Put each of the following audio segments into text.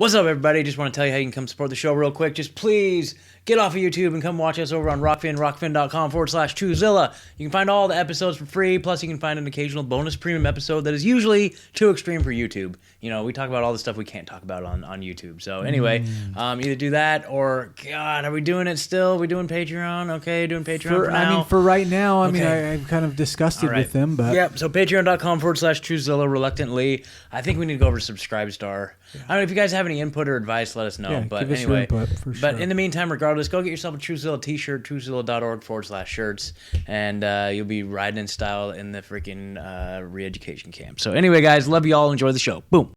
What's up, everybody? Just want to tell you how you can come support the show real quick. Just please get off of YouTube and come watch us over on rockfin.com/Truthzilla. You can find all the episodes for free, plus you can find an occasional bonus premium episode that is usually too extreme for YouTube. You know, we talk about all the stuff we can't talk about on YouTube. So anyway, either do that or, God, are we doing it still? We doing Patreon? Okay, doing Patreon for now? For right now, Okay. I've kind of discussed it All right. with them, but... Yep, so patreon.com/Truthzilla reluctantly. I think we need to go over to Subscribestar. Yeah. I don't know if you guys have any input or advice, let us know. Yeah, but give us anyway, your input, for sure. But in the meantime, regardless, go get yourself a Truthzilla t-shirt, truthzilla.org/shirts, and you'll be riding in style in the freaking re-education camp. So anyway, guys, love you all. Enjoy the show. Boom.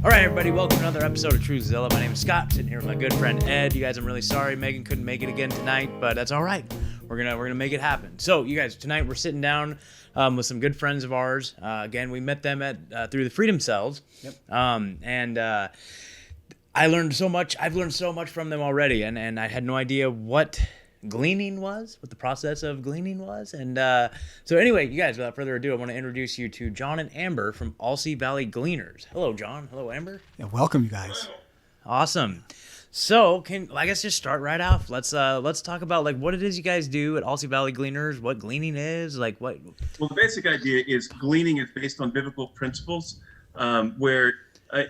All right, everybody, welcome to another episode of Truthzilla. My name is Scott, sitting here with my good friend Ed. You guys, I'm really sorry Megan couldn't make it again tonight, but that's all right. We're gonna make it happen. So, you guys, tonight we're sitting down with some good friends of ours. Again, we met them at through the Freedom Cells. Yep. I learned so much. I've learned so much from them already, and I had no idea what gleaning was, what the process of gleaning was. And so anyway, you guys, without further ado, I want to introduce you to John and Amber from Alsea Valley Gleaners. Hello, John. Hello, Amber. Yeah, welcome, you guys. Awesome. So, I guess just start right off. Let's talk about like what it is you guys do at Alsea Valley Gleaners, what gleaning is, like what. Well, the basic idea is gleaning is based on biblical principles, where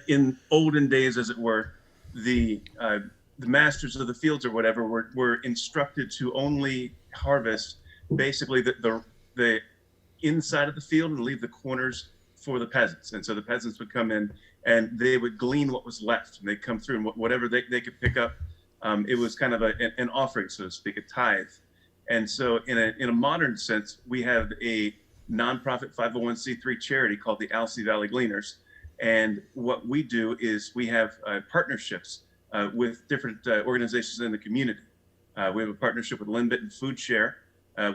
in olden days, as it were, the masters of the fields or whatever were instructed to only harvest basically the inside of the field and leave the corners for the peasants. And so the peasants would come in and they would glean what was left, and they'd come through and whatever they could pick up. It was kind of an offering, so to speak, a tithe. And so in a modern sense, we have a nonprofit 501c3 charity called the Alsea Valley Gleaners. And what we do is we have partnerships with different organizations in the community. We have a partnership with Lynn Bitten Food Share,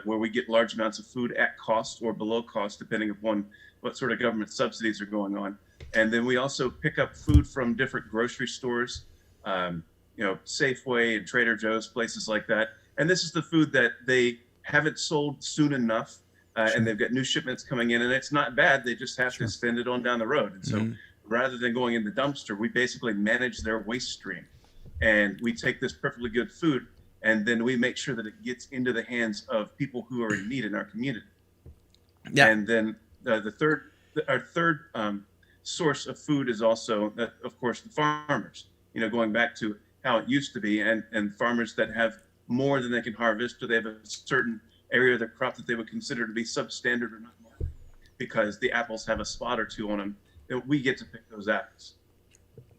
where we get large amounts of food at cost or below cost, depending upon what sort of government subsidies are going on. And then we also pick up food from different grocery stores, Safeway and Trader Joe's, places like that. And this is the food that they haven't sold soon enough, and they've got new shipments coming in, and it's not bad. They just have to send it on down the road. And so rather than going in the dumpster, we basically manage their waste stream. And we take this perfectly good food, and then we make sure that it gets into the hands of people who are in need in our community. Yeah. And then our third source of food is also, of course, the farmers. You know, going back to how it used to be, and farmers that have more than they can harvest, or they have a certain area of their crop that they would consider to be substandard or not market, because the apples have a spot or two on them, and we get to pick those apples.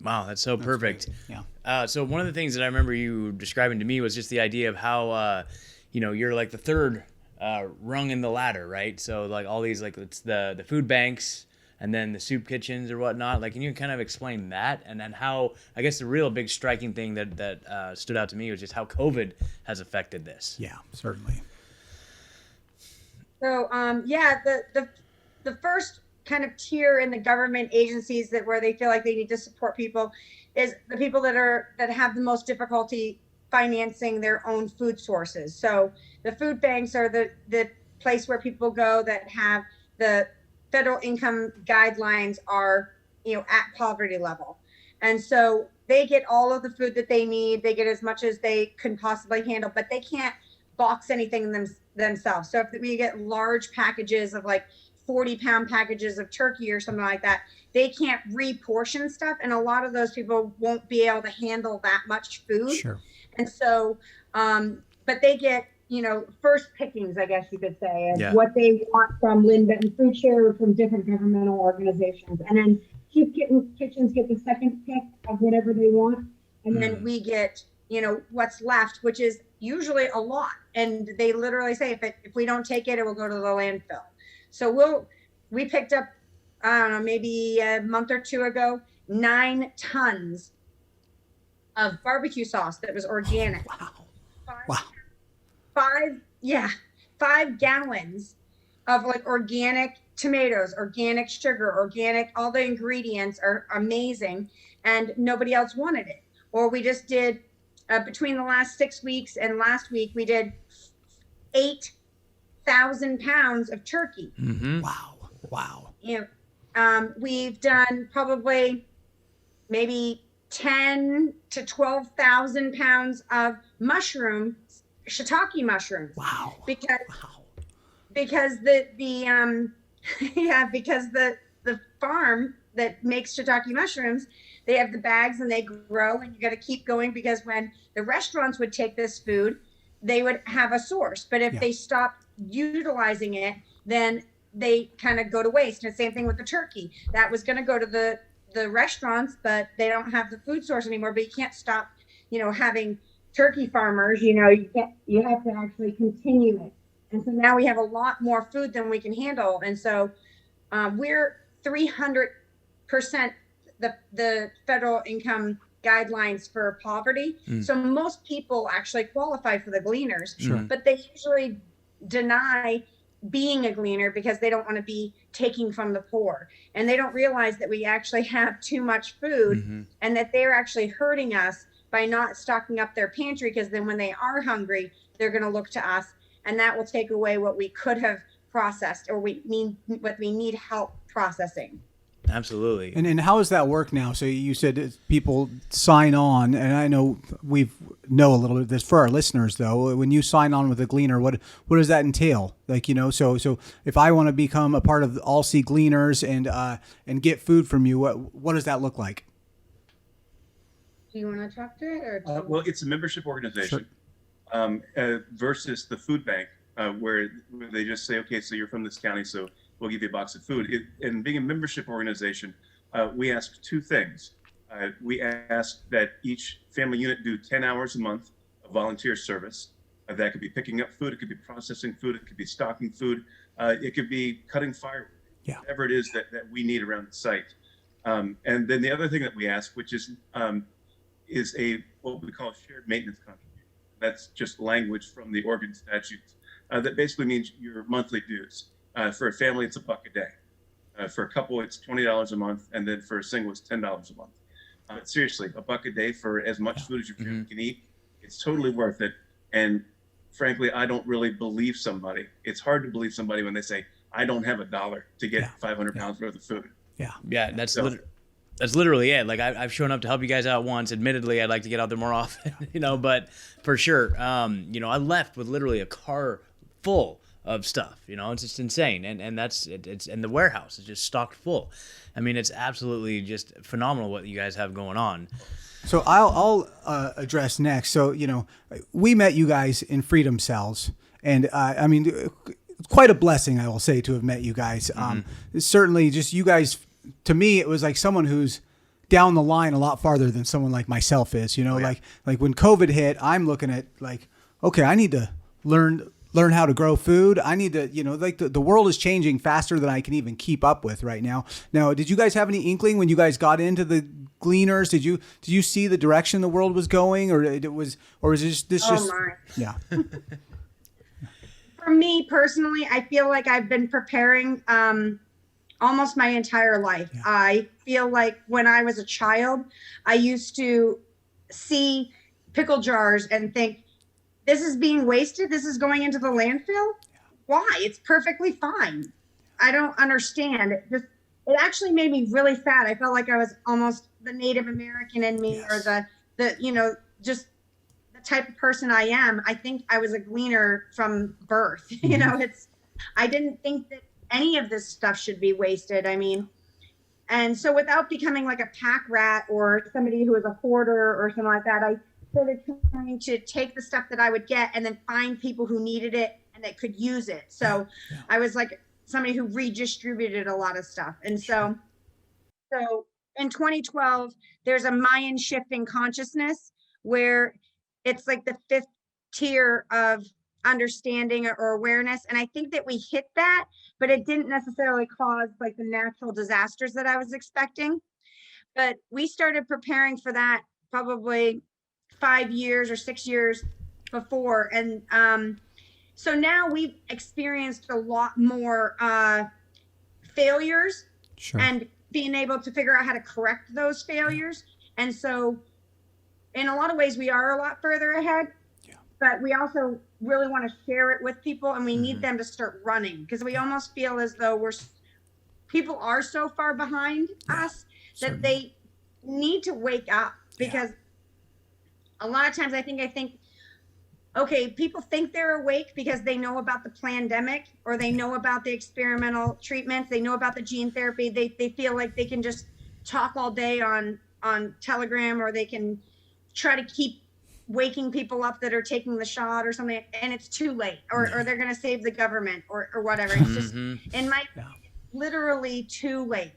Wow, that's so perfect. Great. Yeah. So one of the things that I remember you describing to me was just the idea of how, you're like the third rung in the ladder, right? So like all these, like it's the food banks and then the soup kitchens or whatnot. Like, can you kind of explain that? And then how, I guess the real big striking thing that stood out to me was just how COVID has affected this. Yeah, certainly. So, the first kind of tier in the government agencies where they feel like they need to support people is the people that have the most difficulty financing their own food sources. So the food banks are the place where people go that have the federal income guidelines are, at poverty level. And so they get all of the food that they need. They get as much as they can possibly handle, but they can't box anything themselves. So if we get large packages of like 40-pound packages of turkey or something like that, they can't reportion stuff. And a lot of those people won't be able to handle that much food. Sure. And so, but they get, first pickings, I guess you could say, of what they want from Lynn Benton Food Share or from different governmental organizations. And then Soup Kitchens get the second pick of whatever they want. And then we get, what's left, which is usually a lot. And they literally say, if we don't take it, it will go to the landfill. So we picked up, I don't know, maybe a month or two ago, 9 tons of barbecue sauce that was organic. Wow. 5 gallons of like organic tomatoes, organic sugar, organic, all the ingredients are amazing, and nobody else wanted it. Or we just did between the last 6 weeks and last week, we did 8,000 pounds of turkey. Mm-hmm. Wow. We've done probably maybe 10 to 12,000 pounds of shiitake mushrooms. Wow. Because the because the farm that makes shiitake mushrooms, they have the bags and they grow, and you got to keep going, because when the restaurants would take this food, they would have a source. But if they stopped utilizing it, then they kind of go to waste. And the same thing with the turkey. That was going to go to the restaurants, but they don't have the food source anymore. But you can't stop, having turkey farmers. You have to actually continue it. And so now we have a lot more food than we can handle. And so we're 300% the federal income guidelines for poverty. So most people actually qualify for the Gleaners, but they usually deny being a Gleaner because they don't want to be taking from the poor. And they don't realize that we actually have too much food and that they're actually hurting us by not stocking up their pantry, because then when they are hungry, they're going to look to us, and that will take away what we could have processed, or what we need help processing. Absolutely. And how does that work now? So you said people sign on, and I know we know a little bit of this for our listeners, though. When you sign on with a Gleaner, what does that entail? So if I want to become a part of the Alsea Gleaners and get food from you, what does that look like? Do you want to talk to it? Or Well, it's a membership organization versus the food bank, where they just say, okay, so you're from this county, so we'll give you a box of food. And being a membership organization, we ask two things. We ask that each family unit do 10 hours a month of volunteer service. That could be picking up food, it could be processing food, it could be stocking food, it could be cutting firewood, whatever it is that we need around the site. And then the other thing that we ask, which is what we call shared maintenance contribution. That's just language from the Oregon statutes. That basically means your monthly dues. For a family, it's $1 a day. For a couple, it's $20 a month, and then for a single, it's $10 a month. Seriously, $1 a day for as much food as your family can eat, it's totally worth it. And frankly, I don't really believe somebody. It's hard to believe somebody when they say, I don't have $1 to get 500 pounds worth of food. Yeah, that's literally it. Like I've shown up to help you guys out once. Admittedly, I'd like to get out there more often, but for sure, I left with literally a car full of stuff. It's just insane. And that's it's and the warehouse is just stocked full. I mean, it's absolutely just phenomenal what you guys have going on. So I'll address next. So, we met you guys in Freedom Cells, and I mean, quite a blessing, I will say, to have met you guys. Certainly just you guys, to me, it was like someone who's down the line a lot farther than someone like myself is, like when COVID hit, I'm looking at like, okay, I need to learn how to grow food. I need to, the world is changing faster than I can even keep up with right now. Now, did you guys have any inkling when you guys got into the Gleaners? Did you see the direction the world was going, or is this yeah. For me personally, I feel like I've been preparing almost my entire life. Yeah. I feel like when I was a child, I used to see pickle jars and think, this is being wasted. This is going into the landfill. Why? It's perfectly fine. I don't understand. It actually made me really sad. I felt like I was almost the Native American in me, or the just the type of person I am. I think I was a Gleaner from birth. I didn't think that any of this stuff should be wasted. I mean, and so without becoming like a pack rat or somebody who is a hoarder or something like that, I started trying to take the stuff that I would get and then find people who needed it and that could use it. So I was like somebody who redistributed a lot of stuff. And so in 2012, there's a Mayan shift in consciousness where it's like the 5th tier of understanding or awareness. And I think that we hit that, but it didn't necessarily cause like the natural disasters that I was expecting. But we started preparing for that probably 5 years or 6 years before. And so now we've experienced a lot more failures and being able to figure out how to correct those failures. And so in a lot of ways, we are a lot further ahead. Yeah. But we also really want to share it with people, and we need them to start running, because we almost feel as though people are so far behind us that they need to wake up, because a lot of times I think, okay, people think they're awake because they know about the pandemic, or they know about the experimental treatments, they know about the gene therapy. They feel like they can just talk all day on Telegram, or they can try to keep waking people up that are taking the shot or something, and it's too late, or they're going to save the government, or whatever. It's just, in my literally too late.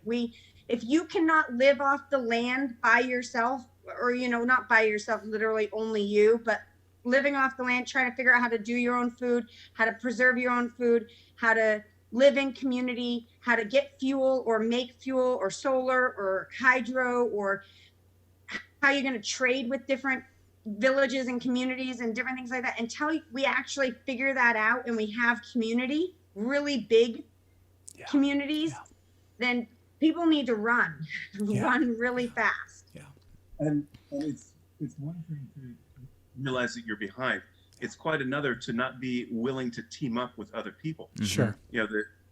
If you cannot live off the land by yourself, or, not by yourself, literally only you, but living off the land, trying to figure out how to do your own food, how to preserve your own food, how to live in community, how to get fuel or make fuel, or solar or hydro, or how you're going to trade with different villages and communities and different things like that, until we actually figure that out and we have community, really big communities, then people need to run really fast. And it's one thing to realize that you're behind. It's quite another to not be willing to team up with other people. Sure.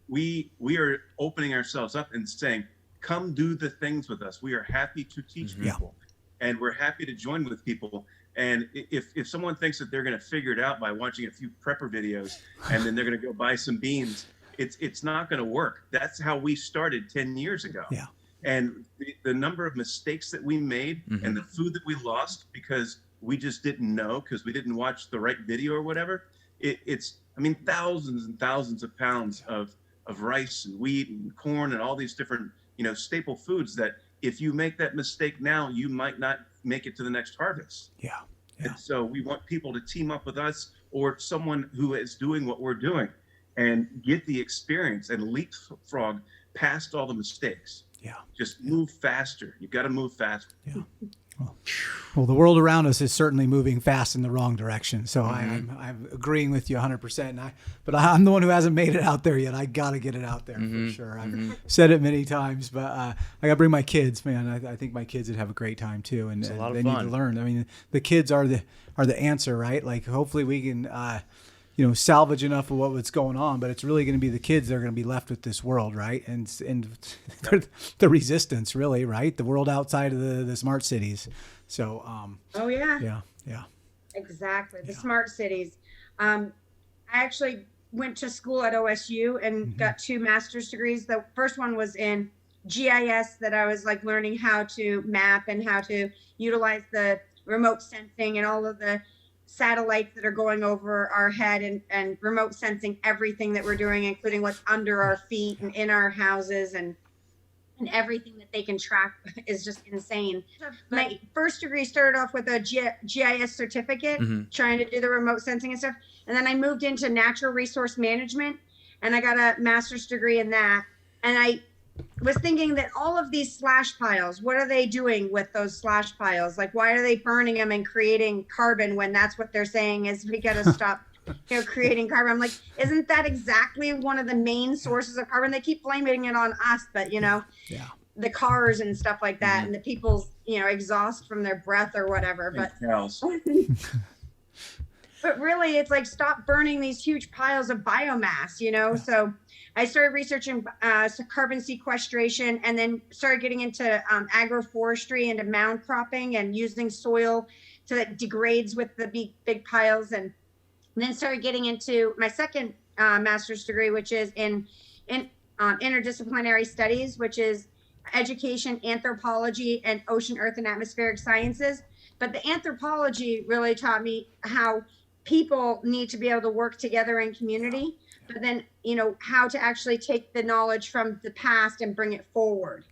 We are opening ourselves up and saying, come do the things with us. We are happy to teach people, and we're happy to join with people. And if someone thinks that they're going to figure it out by watching a few prepper videos and then they're going to go buy some beans, it's not going to work. That's how we started 10 years ago. Yeah. And the number of mistakes that we made and the food that we lost because we just didn't know, because we didn't watch the right video or whatever, it's thousands and thousands of pounds of rice and wheat and corn and all these different, staple foods that if you make that mistake now, you might not make it to the next harvest. Yeah. And so we want people to team up with us, or someone who is doing what we're doing, and get the experience and leapfrog past all the mistakes. Yeah. Just move faster. You've got to move faster. Yeah. Well, the world around us is certainly moving fast in the wrong direction. So I'm agreeing with you 100%. But I'm the one who hasn't made it out there yet. I got to get it out there for sure. I've said it many times, but I got to bring my kids, man. I think my kids would have a great time too. And, It's a lot of they fun. need to learn. The kids are the answer, right? Like, hopefully we can, salvage enough of what's going on, but it's really going to be the kids that are going to be left with this world, right? And they're the resistance, really, right? The world outside of the smart cities. So, yeah. Exactly. The smart cities. I actually went to school at OSU and got 2 master's degrees. The first one was in GIS, that I was like learning how to map and how to utilize the remote sensing and all of the satellites that are going over our head, and remote sensing everything that we're doing, including what's under our feet and in our houses, and everything that they can track is just insane. My first degree started off with a GIS certificate, trying to do the remote sensing and stuff. And then I moved into natural resource management, and I got a master's degree in that. And I was thinking that all of these slash piles, what are they doing with those slash piles? Like, why are they burning them and creating carbon when that's what they're saying is we got to stop creating carbon? I'm like, isn't that exactly one of the main sources of carbon? They keep blaming it on us, but the cars and stuff like that, and the people's exhaust from their breath or whatever. But really, it's like, stop burning these huge piles of biomass, So I started researching carbon sequestration, and then started getting into agroforestry, into mound cropping, and using soil so that degrades with the big piles. And then started getting into my second master's degree, which is in interdisciplinary studies, which is education, anthropology, and ocean, earth, and atmospheric sciences. But the anthropology really taught me how people need to be able to work together in community, but then, how to actually take the knowledge from the past and bring it forward.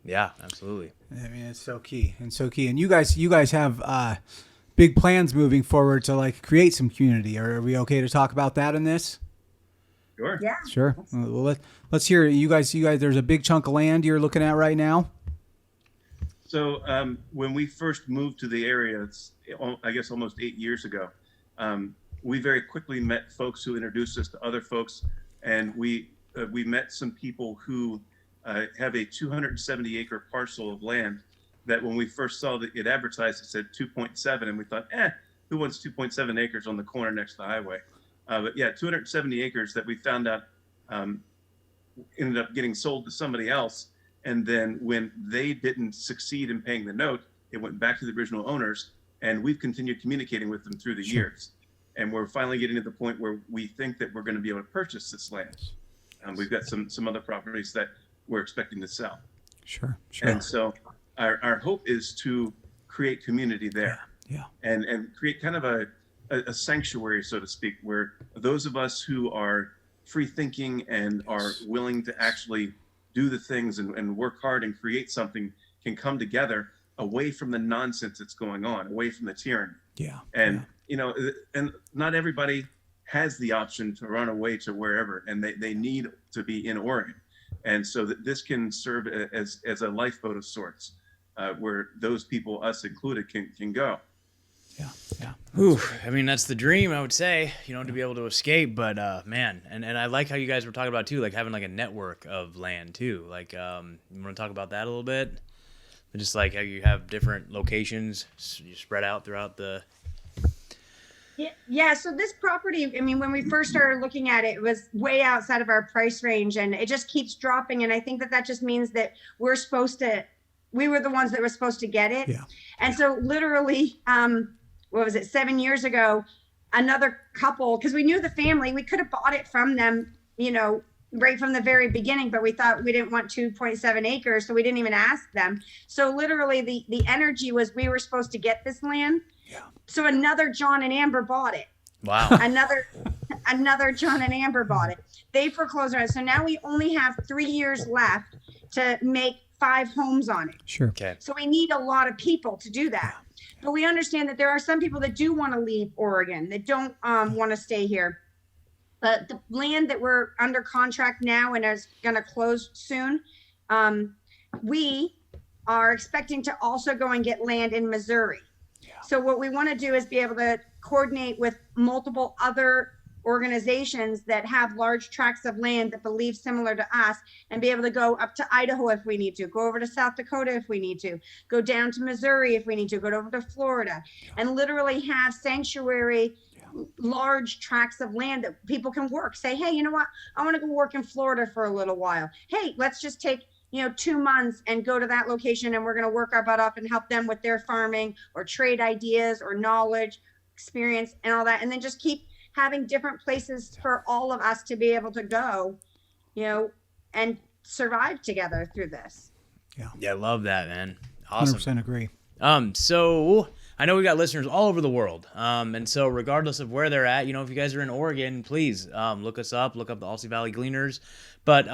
Yeah, absolutely. It's so key. And you guys have big plans moving forward to create some community. Are we okay to talk about that in this? Sure. Yeah. Sure. Well, let's hear it. You guys, there's a big chunk of land you're looking at right now. So when we first moved to the area, it's, I guess, almost 8 years ago, we very quickly met folks who introduced us to other folks, and we met some people who have a 270-acre parcel of land that when we first saw that it advertised, it said 2.7, and we thought, who wants 2.7 acres on the corner next to the highway? But yeah, 270 acres that we found out ended up getting sold to somebody else. And then when they didn't succeed in paying the note, it went back to the original owners, and we've continued communicating with them through the years. And we're finally getting to the point where we think that we're going to be able to purchase this land. We've got some other properties that we're expecting to sell. Sure. And so our hope is to create community there. Yeah. And create kind of a sanctuary, so to speak, where those of us who are free thinking and are willing to actually do the things and work hard and create something can come together away from the nonsense that's going on, away from the tyranny. And and not everybody has the option to run away to wherever, and they need to be in Oregon. And so that this can serve as a lifeboat of sorts, where those people, us included, can go. Ooh, I mean, that's the dream, I would say, to be able to escape. But man, and I like how you guys were talking about too, like having like a network of land too. Like, you want to talk about that a little bit? Just like how you have different locations you spread out throughout the. Yeah. So this property, I mean, when we first started looking at it, it was way outside of our price range, and it just keeps dropping. And I think that just means that we were the ones that were supposed to get it. And so literally, 7 years ago, another couple, because we knew the family, we could have bought it from them, right from the very beginning, but we thought we didn't want 2.7 acres. So we didn't even ask them. So literally the energy was, we were supposed to get this land. So another John and Amber bought it. Wow. Another John and Amber bought it. They foreclosed on it. So now we only have 3 years left to make 5 homes on it. Sure. Okay. So we need a lot of people to do that. But we understand that there are some people that do want to leave Oregon, that don't want to stay here. But the land that we're under contract now and is going to close soon, we are expecting to also go and get land in Missouri. So what we want to do is be able to coordinate with multiple other organizations that have large tracts of land that believe similar to us, and be able to go up to Idaho if we need to, go over to South Dakota if we need to, go down to Missouri if we need to, go over to Florida, and literally have sanctuary, large tracts of land that people can work. Say, hey, you know what? I want to go work in Florida for a little while. Hey, let's just take 2 months and go to that location, and we're going to work our butt off and help them with their farming or trade ideas or knowledge, experience, and all that. And then just keep having different places for all of us to be able to go, and survive together through this. Yeah, I love that, man. Awesome. 100% agree. So I know we got listeners all over the world. And so regardless of where they're at, if you guys are in Oregon, please look us up, look up the Alsea Valley Gleaners. But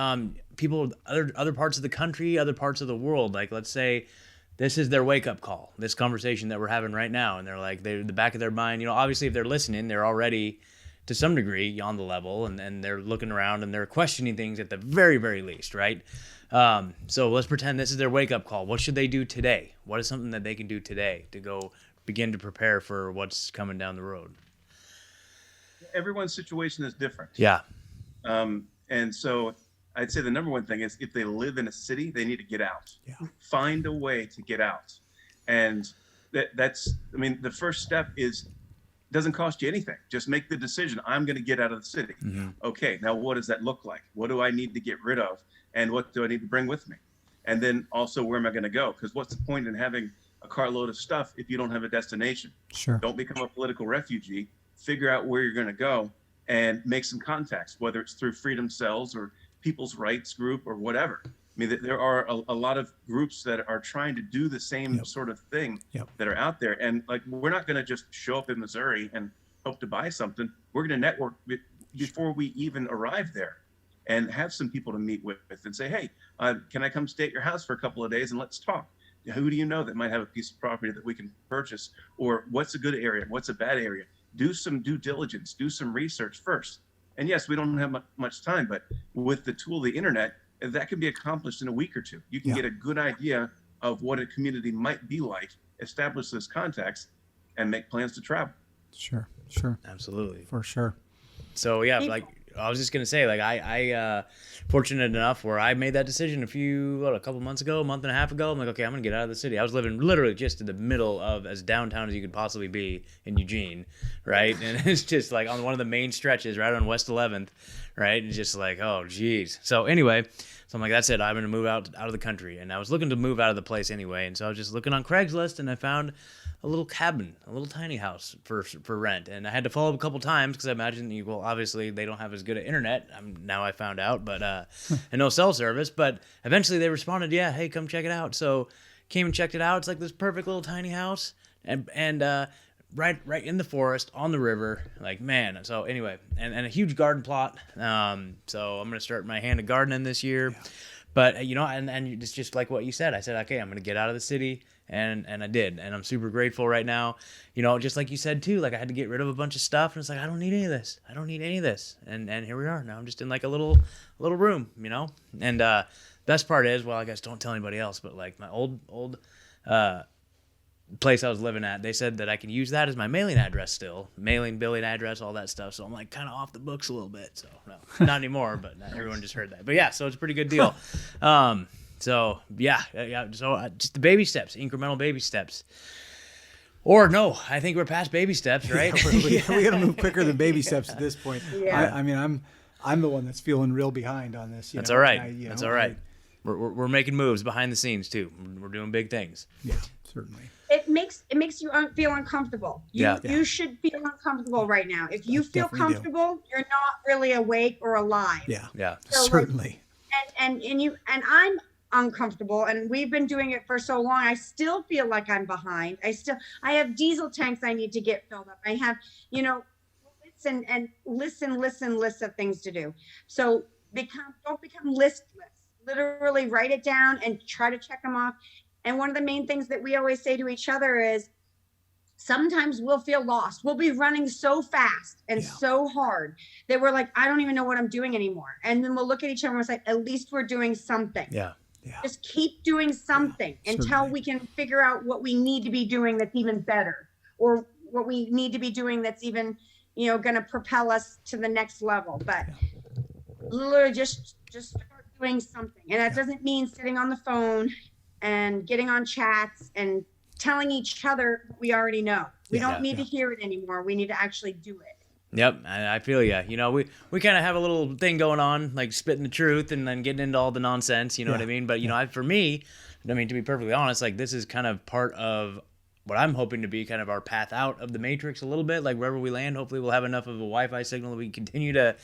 people, other parts of the country, other parts of the world, like let's say this is their wake-up call, this conversation that we're having right now. And they're like, the back of their mind, obviously if they're listening, they're already to some degree on the level, and they're looking around and they're questioning things at the very, very least, right? So let's pretend this is their wake-up call. What should they do today? What is something that they can do today to go begin to prepare for what's coming down the road? Everyone's situation is different. Yeah. And so I'd say the number one thing is, if they live in a city, they need to get out. Find a way to get out. And the first step doesn't cost you anything. Just make the decision. I'm going to get out of the city. Okay, now what does that look like? What do I need to get rid of? And what do I need to bring with me? And then also, where am I going to go? Because what's the point in having a carload of stuff if you don't have a destination? Sure. Don't become a political refugee. Figure out where you're going to go and make some contacts, whether it's through Freedom Cells or People's Rights Group or whatever. I mean, there are a lot of groups that are trying to do the same sort of thing that are out there. And like, we're not going to just show up in Missouri and hope to buy something. We're going to network before we even arrive there, and have some people to meet with and say, hey, can I come stay at your house for a couple of days and let's talk? Who do you know that might have a piece of property that we can purchase? Or what's a good area? What's a bad area? Do some due diligence, do some research first. And yes, we don't have much time, but with the tool, the internet, that can be accomplished in a week or two. You can get a good idea of what a community might be like, establish those contacts, and make plans to travel. Sure. Absolutely. For sure. So yeah, like I was just gonna say, like, I fortunate enough where I made that decision a couple months ago, a month and a half ago. I'm like, okay, I'm gonna get out of the city. I was living literally just in the middle of as downtown as you could possibly be in Eugene, right? And it's just like on one of the main stretches, right on West 11th, right? And just like, oh, geez. So anyway, so I'm like, that's it. I'm gonna move out of the country, and I was looking to move out of the place anyway, and so I was just looking on Craigslist, and I found a little cabin, a little tiny house for rent. And I had to follow up a couple times because I imagine obviously they don't have as good at internet. Now I found out, but and no cell service. But eventually they responded, yeah, hey, come check it out. So came and checked it out. It's like this perfect little tiny house, and right in the forest on the river. Like, man. So anyway, and a huge garden plot. So I'm gonna start my hand of gardening this year. Yeah. But and it's just like what you said. I said, okay, I'm gonna get out of the city. And I did, and I'm super grateful right now. Just like you said too, like I had to get rid of a bunch of stuff, and it's like I don't need any of this. And here we are now. I'm just in like a little room, And best part is, well, I guess don't tell anybody else, but like my old place I was living at, they said that I can use that as my mailing address still, billing address, all that stuff. So I'm like kind of off the books a little bit. So no, not anymore, but everyone just heard that. But yeah, so it's a pretty good deal. So yeah. So just the baby steps, incremental baby steps. Or no, I think we're past baby steps, right? We got to move quicker than baby steps at this point. Yeah. I mean, I'm the one that's feeling real behind on this. That's all right. That's all right. We're making moves behind the scenes too. We're doing big things. Yeah, certainly. It makes you feel uncomfortable. You should feel uncomfortable right now. If you feel comfortable, you're not really awake or alive. Yeah. So Certainly. And I'm uncomfortable, and we've been doing it for so long. I still feel like I'm behind. I have diesel tanks I need to get filled up. I have, list of things to do. So don't become listless. Literally write it down and try to check them off. And one of the main things that we always say to each other is sometimes we'll feel lost. We'll be running so fast and so hard that we're like, I don't even know what I'm doing anymore. And then we'll look at each other and we're like, at least we're doing something. Yeah. Just keep doing something until we can figure out what we need to be doing that's even better, or what we need to be doing that's even, going to propel us to the next level. But literally just start doing something. And that doesn't mean sitting on the phone and getting on chats and telling each other what we already know. We don't need to hear it anymore. We need to actually do it. Yep, I feel ya. We kind of have a little thing going on, like spitting the truth and then getting into all the nonsense, you know what I mean? But, for me, to be perfectly honest, like this is kind of part of what I'm hoping to be kind of our path out of the matrix a little bit. Like wherever we land, hopefully we'll have enough of a Wi-Fi signal that we can continue to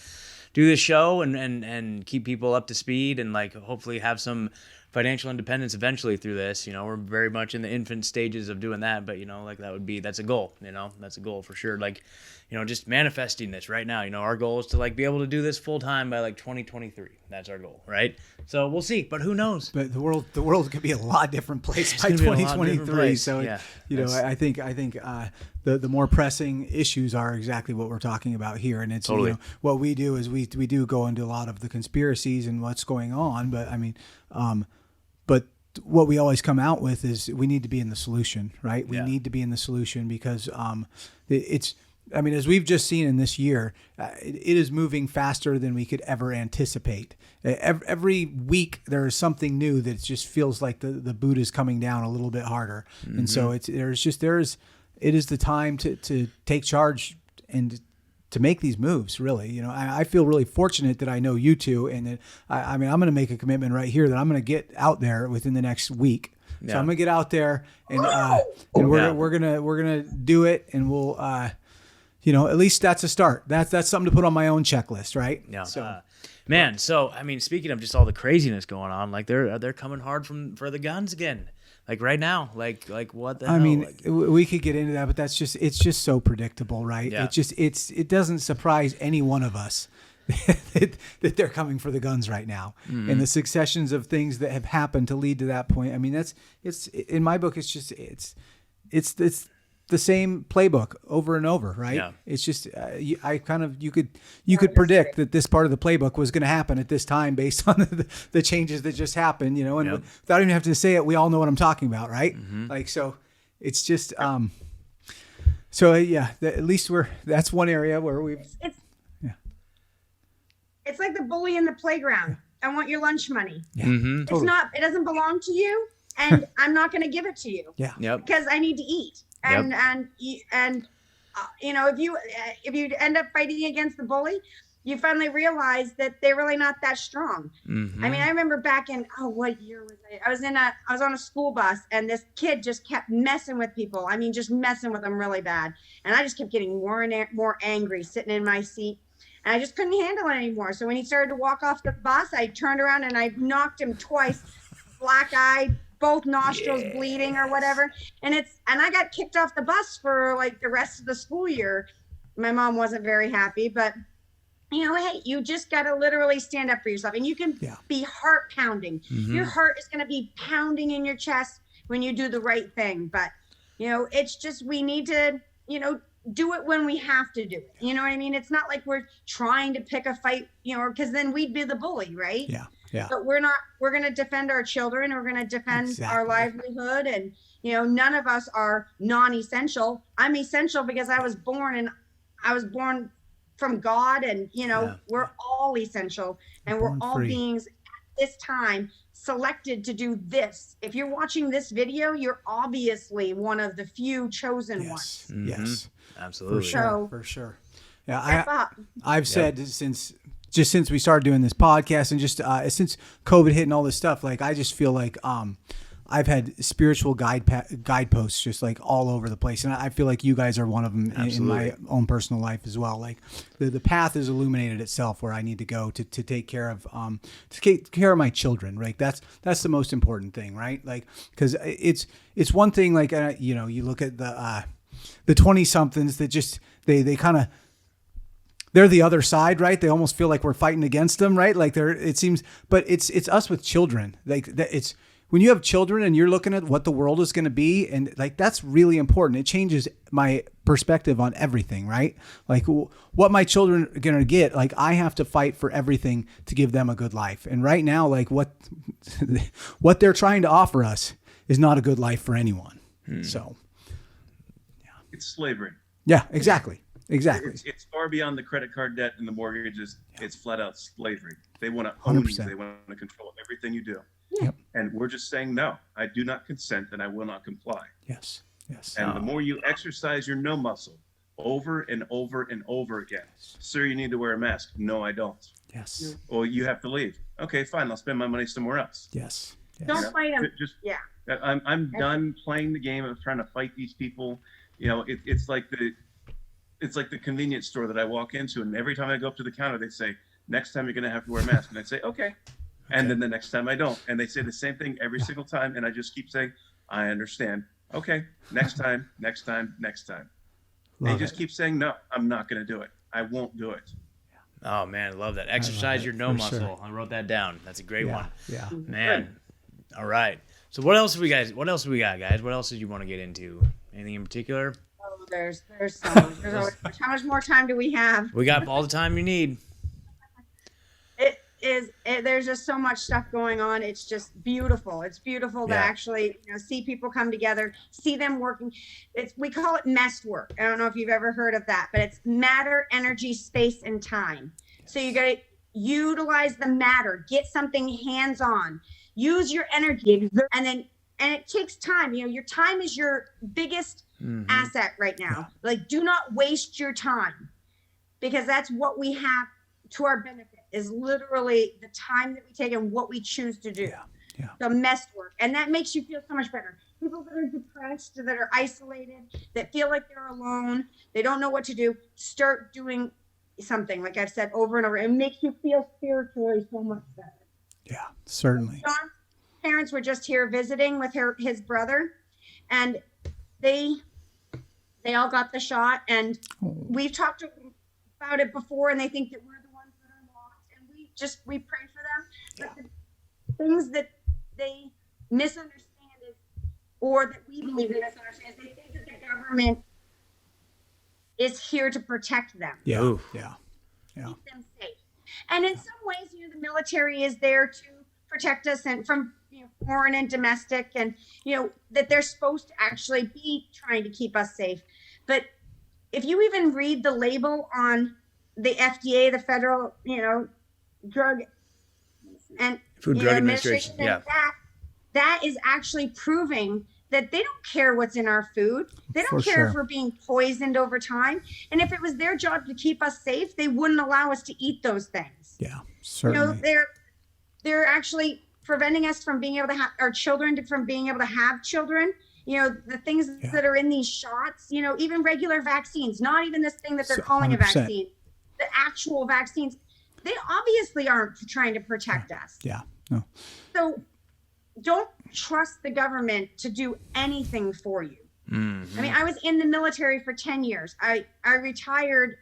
do this show and keep people up to speed and like hopefully have some financial independence eventually through this. We're very much in the infant stages of doing that, but like that's a goal, that's a goal for sure. Like, just manifesting this right now. Our goal is to like be able to do this full time by like 2023. That's our goal, right? So we'll see, but who knows? But the world could be a lot different place by 2023. So I think the more pressing issues are exactly what we're talking about here, and it's totally. What we do is we do go into a lot of the conspiracies and what's going on, but but what we always come out with is we need to be in the solution, right? We need to be in the solution because as we've just seen in this year, it is moving faster than we could ever anticipate. Every week there is something new that just feels like the boot is coming down a little bit harder. Mm-hmm. And so it is the time to take charge and to make these moves, really. I feel really fortunate that I know you two, and that I'm going to make a commitment right here that I'm going to get out there within the next week. Yeah. So I'm going to get out there and we're going to do it, and we'll at least that's a start. That's something to put on my own checklist, right? Yeah. So speaking of just all the craziness going on, like they're coming hard for the guns again. Like right now, like what the hell? We could get into that, but it's just so predictable, right? Yeah. It doesn't surprise any one of us that they're coming for the guns right now. Mm-hmm. And the successions of things that have happened to lead to that point. It's in my book. It's the same playbook over and over, right? Yeah. It's just you could predict that this part of the playbook was going to happen at this time based on the changes that just happened, and without even having to say it, we all know what I'm talking about, right? Mm-hmm. Like, so it's just at least that's one area where we've it's like the bully in the playground. I want your lunch money. Yeah. Mm-hmm. It's not, it doesn't belong to you, and I'm not going to give it to you. Yeah. Yep. Because I need to eat. And you know, if you end up fighting against the bully, you finally realize that they're really not that strong. Mm-hmm. I mean, I remember back in, what year was I? I was on a school bus, and this kid just kept messing with people. I mean, just messing with them really bad. And I just kept getting more and more angry sitting in my seat. And I just couldn't handle it anymore. So when he started to walk off the bus, I turned around and I knocked him twice, black-eyed, both nostrils bleeding or whatever. And I got kicked off the bus for like the rest of the school year. My mom wasn't very happy, but you know, hey, you just got to literally stand up for yourself, and you can be heart pounding. Mm-hmm. Your heart is going to be pounding in your chest when you do the right thing. But, you know, it's just, we need to, you know, do it when we have to do it. You know what I mean? It's not like we're trying to pick a fight, you know, because then we'd be the bully, right? Yeah. Yeah. But we're not, we're going to defend our children. We're going to defend our livelihood. And, you know, none of us are non-essential. I'm essential because I was born from God, and you know, we're all essential, and we're all beings at this time selected to do this. If you're watching this video, you're obviously one of the few chosen ones. Mm-hmm. Yes, absolutely. For sure. Yeah, Step up. I've said since we started doing this podcast, and just since COVID hit and all this stuff, like I just feel like I've had spiritual guideposts just like all over the place. And I feel like you guys are one of them in my own personal life as well. Like the path is illuminated itself where I need to go to take care of my children, right? That's the most important thing, right? Like, cause it's one thing, like, you know, you look at the 20 somethings that just, they kind of, they're the other side, right? They almost feel like we're fighting against them, right? Like it seems, but it's us with children. Like it's, when you have children and you're looking at what the world is going to be, and like that's really important. It changes my perspective on everything, right? Like what my children are going to get, like I have to fight for everything to give them a good life. And right now, like what they're trying to offer us is not a good life for anyone. So, yeah. It's slavery. Yeah, exactly. Exactly. It's far beyond the credit card debt and the mortgages. It's flat out slavery. They want to own 100%. you. They want to control everything you do. Yep. And we're just saying, no, I do not consent and I will not comply. Yes. Yes. And the more you exercise your no muscle over and over and over again, sir, you need to wear a mask. No, I don't. Yes. Well, you have to leave. Okay, fine. I'll spend my money somewhere else. Yes. Don't fight them. I'm done playing the game of trying to fight these people. You know, it's like the convenience store that I walk into, and every time I go up to the counter, they say, next time you're going to have to wear a mask. And I say, okay. And then the next time I don't. And they say the same thing every single time. And I just keep saying, I understand. Okay. Next time, next time, next time. They just keep saying, no, I'm not going to do it. I won't do it. Oh man, I love that. Exercise your no muscle. Sure. I wrote that down. That's a great one. Yeah. Man. All right. So what else do we got, guys? What else did you want to get into? Anything in particular? Oh, there's so much. There's always, how much more time do we have? We got all the time you need. There's just so much stuff going on. It's just beautiful. It's beautiful to actually, you know, see people come together, see them working. We call it MEST work. I don't know if you've ever heard of that, but it's matter, energy, space, and time. So you got to utilize the matter, get something hands-on, use your energy, and it takes time. You know, your time is your biggest asset right now. Like, do not waste your time, because that's what we have to our benefit, is literally the time that we take and what we choose to do. The MEST work. And that makes you feel so much better. People that are depressed, that are isolated, that feel like they're alone, they don't know what to do, start doing something, like I've said over and over. It makes you feel spiritually so much better. Yeah, certainly. John's parents were just here visiting with his brother, and they all got the shot, and we've talked about it before, and they think that we're the ones that are lost, and we pray for them. But the things that they misunderstand or that we believe they misunderstand, they think that the government is here to protect them. Yeah. Keep them safe. And in some ways, you know, the military is there to protect us and from, you know, foreign and domestic, and, you know, that they're supposed to actually be trying to keep us safe. But if you even read the label on the FDA, the federal, you know, Drug and Food Drug Administration. and Yeah. that is actually proving that they don't care what's in our food. They don't care if we're being poisoned over time. And if it was their job to keep us safe, they wouldn't allow us to eat those things. Yeah, certainly. They're actually preventing us from being able to have our children from being able to have children. The things that are in these shots, even regular vaccines, not even this thing that they're calling 100%. A vaccine, the actual vaccines, they obviously aren't trying to protect us. Yeah. No. So don't trust the government to do anything for you. Mm-hmm. I mean, I was in the military for 10 years. I retired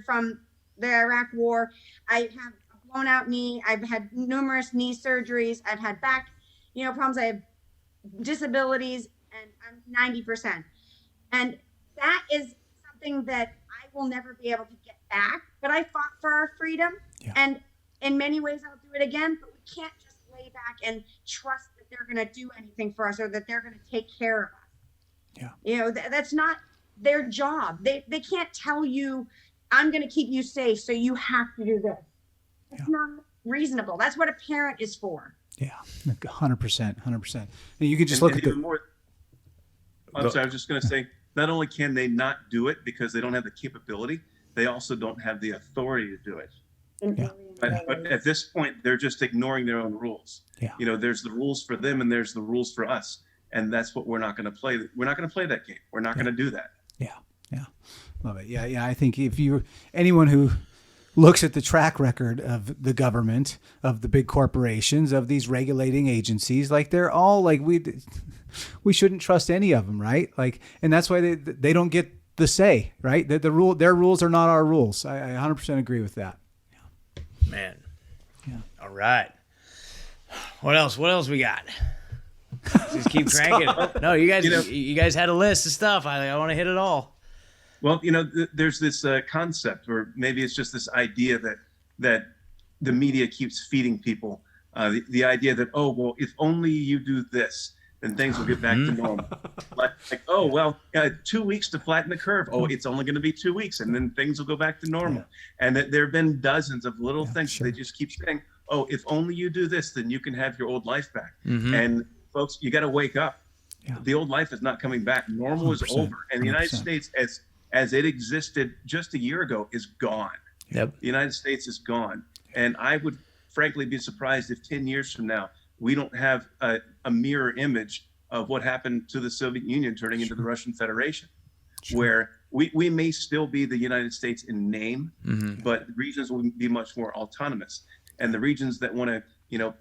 from the Iraq war. I have a blown out knee. I've had numerous knee surgeries. I've had back, problems. I have disabilities, and I'm 90%. And that is something that I will never be able to get back. But I fought for our freedom. Yeah. And in many ways, I'll do it again. But we can't just lay back and trust that they're going to do anything for us or that they're going to take care of us. Yeah. That's not their job. They can't tell you, I'm going to keep you safe, so you have to do this. It's not reasonable. That's what a parent is for. Yeah, 100%. And you can just look at the more. I'm sorry, I was just going to say, not only can they not do it because they don't have the capability, they also don't have the authority to do it. Yeah. But at this point, they're just ignoring their own rules. Yeah. There's the rules for them and there's the rules for us. And that's what we're not going to play. We're not going to play that game. We're not going to do that. Yeah. Love it. Yeah. I think if anyone who looks at the track record of the government, of the big corporations, of these regulating agencies, like they're all like, we shouldn't trust any of them, right? Like, and that's why they don't get the say, right? That their rules are not our rules. I 100% agree with that. Man. Yeah. All right. What else we got? Just keep cranking. No, you guys had a list of stuff. I want to hit it all. Well, there's this concept, or maybe it's just this idea that the media keeps feeding people. The idea that, if only you do this, then things will get back to normal. like 2 weeks to flatten the curve. It's only going to be 2 weeks, and then things will go back to normal. Yeah. And that there have been dozens of little things. Sure. They just keep saying, if only you do this, then you can have your old life back. Mm-hmm. And folks, you got to wake up. Yeah. The old life is not coming back. Normal is over. And the United States, as it existed just a year ago, is gone. Yep. The United States is gone. And I would frankly be surprised if 10 years from now, we don't have a mirror image of what happened to the Soviet Union turning into the Russian Federation, where we may still be the United States in name, but the regions will be much more autonomous. And the regions that want to,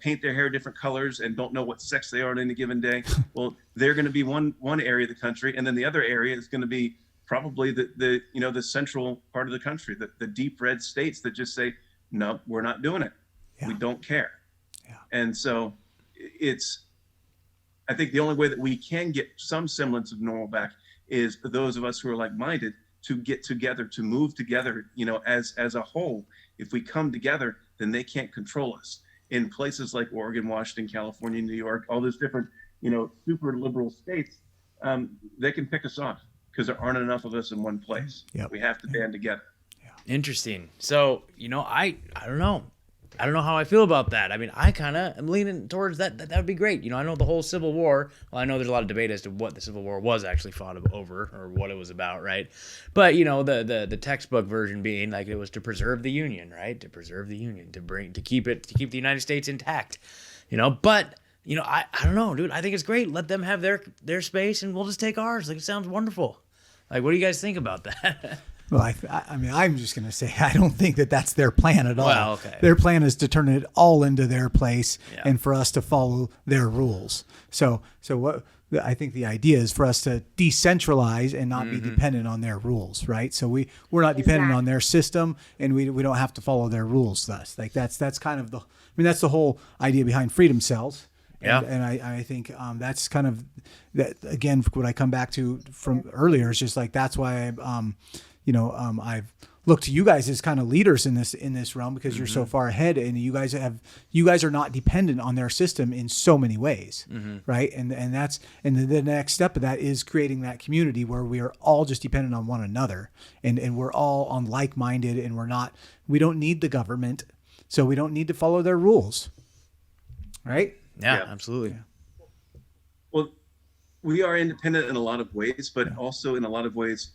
paint their hair different colors and don't know what sex they are on any given day, well, they're going to be one area of the country, and then the other area is going to be probably the central part of the country, the deep red states that just say, no, we're not doing it. Yeah. We don't care. Yeah. And so I think the only way that we can get some semblance of normal back is those of us who are like-minded to get together, to move together, as a whole. If we come together, then they can't control us. In places like Oregon, Washington, California, New York, all those different, super liberal states, they can pick us off because there aren't enough of us in one place. Yep. We have to band together. Yeah. Interesting. So, I don't know. I don't know how I feel about that. I mean, I kind of am leaning towards that. That would be great. I know the whole Civil War. Well, I know there's a lot of debate as to what the Civil War was actually fought over or what it was about, right? But the textbook version being like it was to preserve the Union, right? To preserve the Union, to keep the United States intact. But I don't know, dude. I think it's great. Let them have their space, and we'll just take ours. Like, it sounds wonderful. Like, what do you guys think about that? Well, I mean, I'm just going to say I don't think that that's their plan at all. Well, okay. Their plan is to turn it all into their place and for us to follow their rules. So what I think the idea is for us to decentralize and not be dependent on their rules, right? So we're not dependent on their system, and we don't have to follow their rules. Thus, like that's kind of that's the whole idea behind freedom cells. And I think that's kind of that again. What I come back to from earlier is just like that's why I've looked to you guys as kind of leaders in this realm because you're so far ahead, and you guys are not dependent on their system in so many ways, right? And the next step of that is creating that community where we are all just dependent on one another, and we're all on like-minded, and we don't need the government. So we don't need to follow their rules. Right? Yeah, Yeah. absolutely. Yeah. Well, we are independent in a lot of ways, but also in a lot of ways,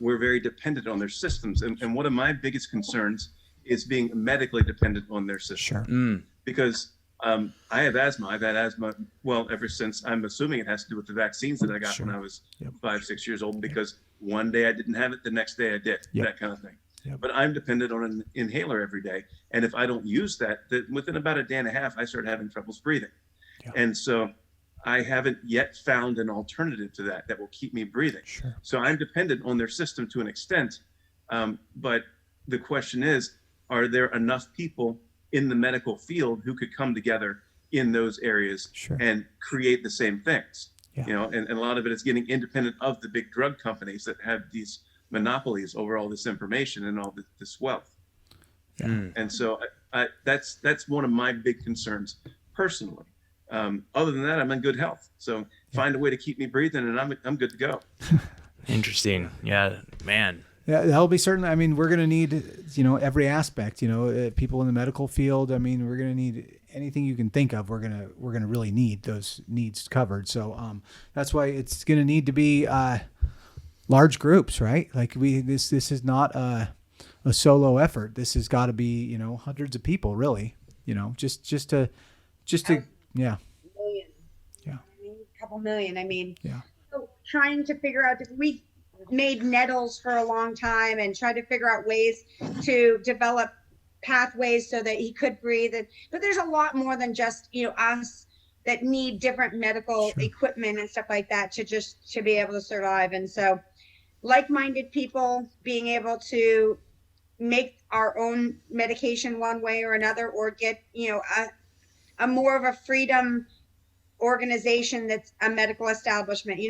we're very dependent on their systems. And one of my biggest concerns is being medically dependent on their system. Sure. Because I have asthma. I've had asthma, well, ever since, I'm assuming it has to do with the vaccines that I got when I was 5-6 years old, because one day I didn't have it, the next day I did, that kind of thing. But I'm dependent on an inhaler every day. And if I don't use that, within about a day and a half, I start having troubles breathing. And so I haven't yet found an alternative to that will keep me breathing. Sure. So I'm dependent on their system to an extent. But the question is, are there enough people in the medical field who could come together in those areas and create the same things? You know, and a lot of it is getting independent of the big drug companies that have these monopolies over all this information and all this wealth. And so that's one of my big concerns personally. Other than that, I'm in good health. So find a way to keep me breathing and I'm good to go. Interesting. Yeah, man. Yeah, that'll be certainly. I mean, we're going to need, every aspect, people in the medical field. I mean, we're going to need anything you can think of. We're going to really need those needs covered. So that's why it's going to need to be large groups, right? Like this is not a solo effort. This has got to be, hundreds of people really, just to Million. Yeah. A couple million. I mean, Yeah. so trying to figure out, we made nettles for a long time and tried to figure out ways to develop pathways so that he could breathe. But there's a lot more than just, us that need different medical equipment and stuff like that to be able to survive. And so like-minded people being able to make our own medication one way or another, or get, a more of a freedom organization that's a medical establishment.